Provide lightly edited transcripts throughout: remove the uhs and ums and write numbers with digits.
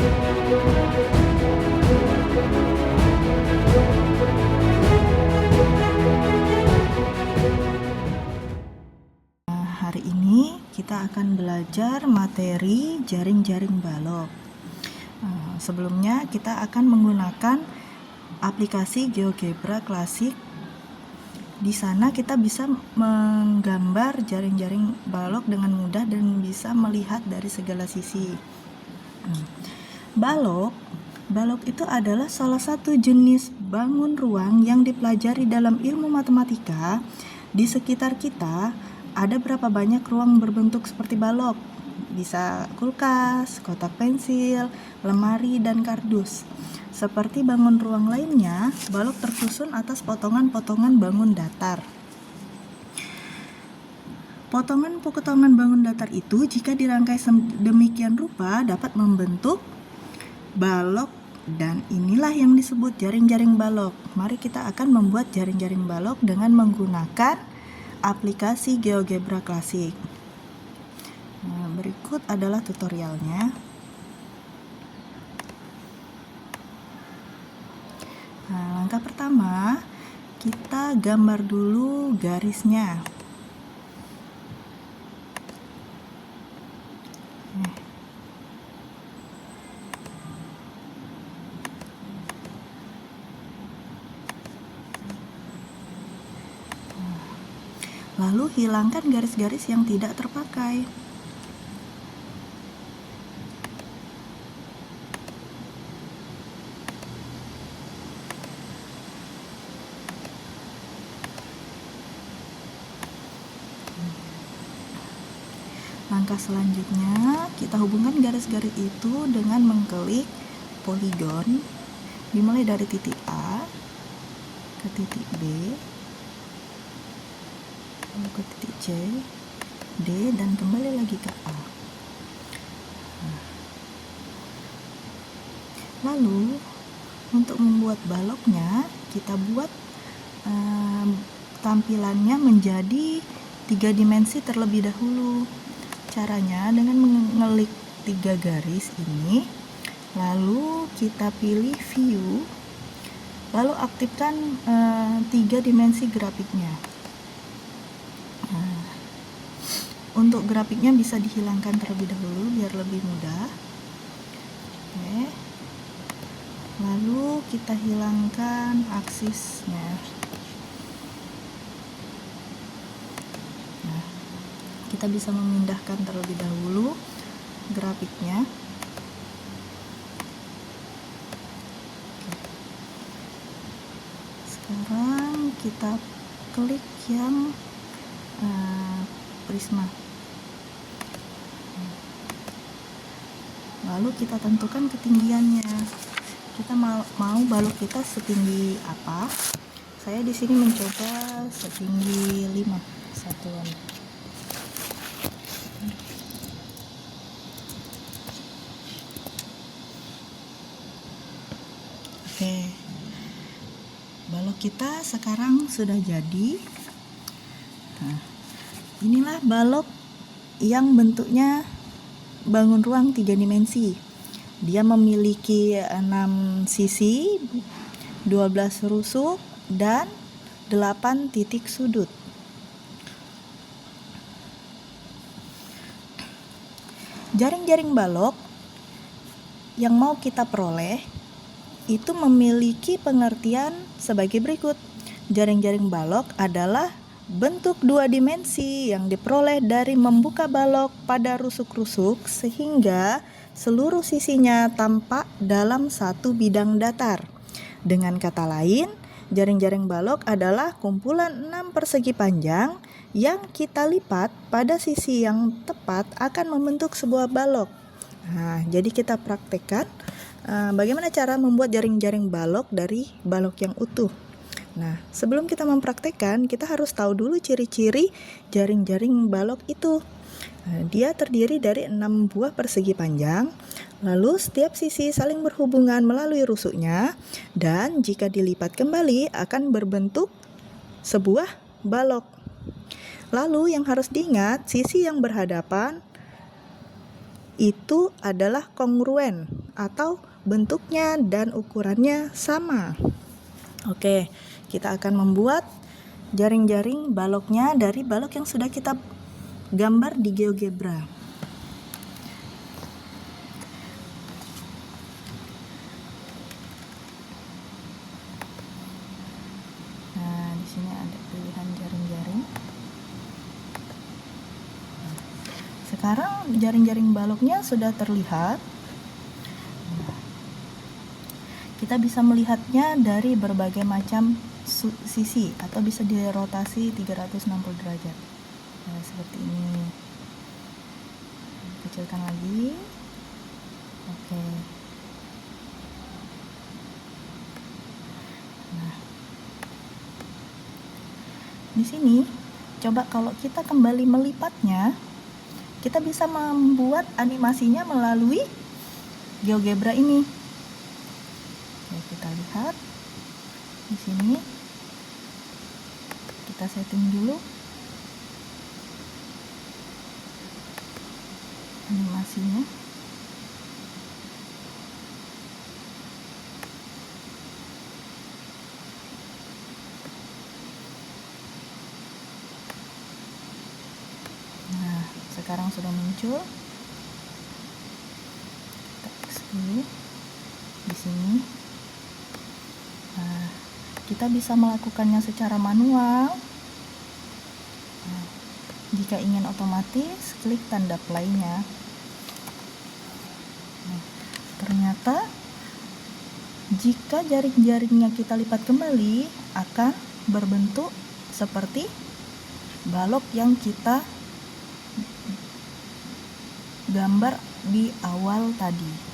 Hari ini kita akan belajar materi jaring-jaring balok. Sebelumnya kita akan menggunakan aplikasi GeoGebra Classic. Di sana kita bisa menggambar jaring-jaring balok dengan mudah dan bisa melihat dari segala sisi. Balok itu adalah salah satu jenis bangun ruang yang dipelajari dalam ilmu matematika. Di sekitar kita ada berapa banyak ruang berbentuk seperti balok? Bisa kulkas, kotak pensil, lemari, dan kardus. Seperti bangun ruang lainnya, balok tersusun atas potongan-potongan bangun datar. Potongan-potongan bangun datar itu jika dirangkai demikian rupa dapat membentuk balok, dan inilah yang disebut jaring-jaring balok. Mari kita akan membuat jaring-jaring balok dengan menggunakan aplikasi GeoGebra Classic. Berikut adalah tutorialnya. Langkah pertama, kita gambar dulu garisnya. Lalu hilangkan garis-garis yang tidak terpakai. Langkah selanjutnya, kita hubungkan garis-garis itu dengan mengklik poligon, dimulai dari titik A ke titik B, lalu ke titik C, D, dan kembali lagi ke A. Lalu untuk membuat baloknya, kita buat tampilannya menjadi 3 dimensi terlebih dahulu. Caranya dengan mengklik 3 garis ini, lalu kita pilih view, lalu aktifkan 3 dimensi grafiknya. Untuk grafiknya bisa dihilangkan terlebih dahulu biar lebih mudah. Oke. Lalu kita hilangkan aksisnya. Kita bisa memindahkan terlebih dahulu grafiknya. Sekarang kita klik yang prisma. Lalu kita tentukan ketinggiannya. Kita mau balok kita setinggi apa? Saya di sini mencoba setinggi 5 satuan. Oke, balok kita sekarang sudah jadi. Inilah balok yang bentuknya bangun ruang 3 dimensi. Dia memiliki 6 sisi, 12 rusuk, dan 8 titik sudut. Jaring-jaring balok yang mau kita peroleh itu memiliki pengertian sebagai berikut. Jaring-jaring balok adalah bentuk 2 dimensi yang diperoleh dari membuka balok pada rusuk-rusuk sehingga seluruh sisinya tampak dalam satu bidang datar. Dengan kata lain, jaring-jaring balok adalah kumpulan 6 persegi panjang yang kita lipat pada sisi yang tepat akan membentuk sebuah balok. Jadi kita praktekkan bagaimana cara membuat jaring-jaring balok dari balok yang utuh. Sebelum kita mempraktekkan, kita harus tahu dulu ciri-ciri jaring-jaring balok itu. Dia terdiri dari 6 buah persegi panjang, lalu setiap sisi saling berhubungan melalui rusuknya, dan jika dilipat kembali akan berbentuk sebuah balok. Lalu yang harus diingat, sisi yang berhadapan itu adalah kongruen atau bentuknya dan ukurannya sama. Oke, kita akan membuat jaring-jaring baloknya dari balok yang sudah kita gambar di GeoGebra. Nah, di sini ada pilihan jaring-jaring. Sekarang jaring-jaring baloknya sudah terlihat. Kita bisa melihatnya dari berbagai macam sisi atau bisa dirotasi 360 derajat. Nah, seperti ini. Kecilkan lagi. Oke. Nah, di sini coba kalau kita kembali melipatnya, kita bisa membuat animasinya melalui GeoGebra ini. Oke, kita lihat di sini. Kita setting dulu animasinya. Nah, sekarang sudah muncul. Kita X dulu di sini. Nah, kita bisa melakukannya secara manual. Nah, jika ingin otomatis, klik tanda play-nya. Nah, ternyata jika jaring-jaringnya kita lipat kembali, akan berbentuk seperti balok yang kita gambar di awal tadi.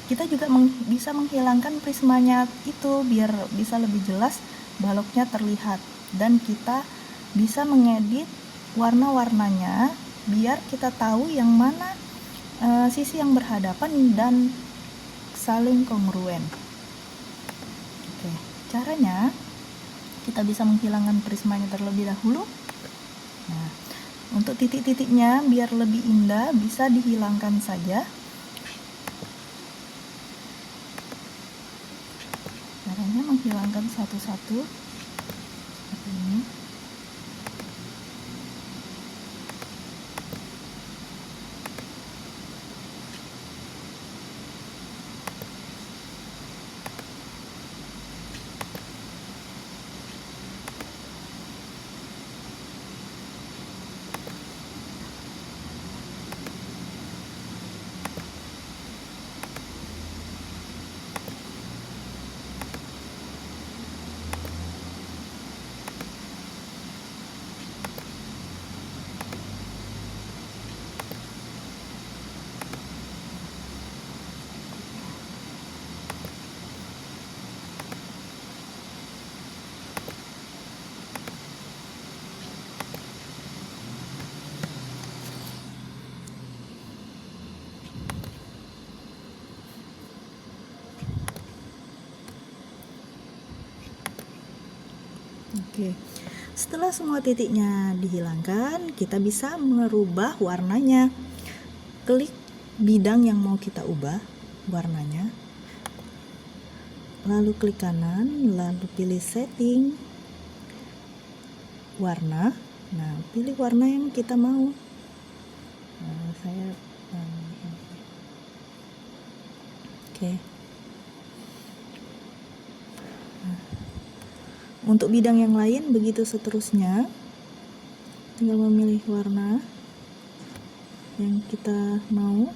Kita juga bisa menghilangkan prismanya itu biar bisa lebih jelas baloknya terlihat, dan kita bisa mengedit warna-warnanya biar kita tahu yang mana sisi yang berhadapan dan saling kongruen. Oke, caranya kita bisa menghilangkan prismanya terlebih dahulu. Nah, untuk titik-titiknya biar lebih indah bisa dihilangkan saja. Caranya menghilangkan satu-satu seperti ini. Oke, setelah semua titiknya dihilangkan, kita bisa merubah warnanya. Klik bidang yang mau kita ubah warnanya, lalu klik kanan, lalu pilih setting warna. Nah, pilih warna yang kita mau. Oke. Untuk bidang yang lain begitu seterusnya, tinggal memilih warna yang kita mau.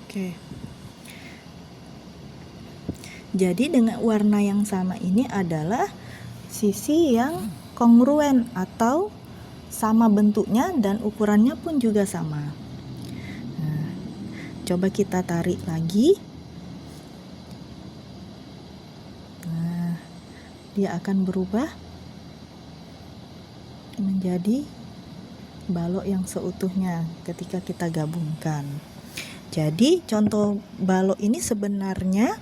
Oke. Jadi dengan warna yang sama ini adalah sisi yang kongruen atau sama bentuknya dan ukurannya pun juga sama. Nah, coba kita tarik lagi. Nah, dia akan berubah menjadi balok yang seutuhnya ketika kita gabungkan. Jadi contoh balok ini sebenarnya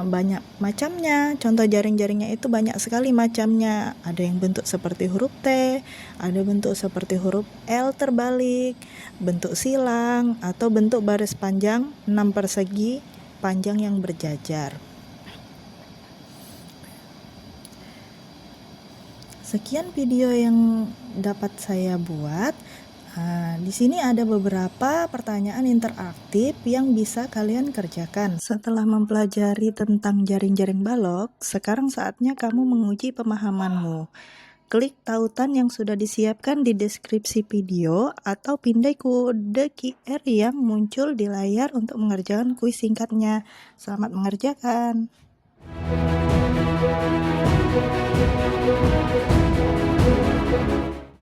banyak macamnya. Contoh jaring-jaringnya itu banyak sekali macamnya. Ada yang bentuk seperti huruf T, ada bentuk seperti huruf L terbalik, bentuk silang, atau bentuk baris panjang 6 persegi panjang yang berjajar. Sekian video yang dapat saya buat. Di sini ada beberapa pertanyaan interaktif yang bisa kalian kerjakan. Setelah mempelajari tentang jaring-jaring balok, sekarang saatnya kamu menguji pemahamanmu. Klik tautan yang sudah disiapkan di deskripsi video atau pindai kode QR yang muncul di layar untuk mengerjakan kuis singkatnya. Selamat mengerjakan.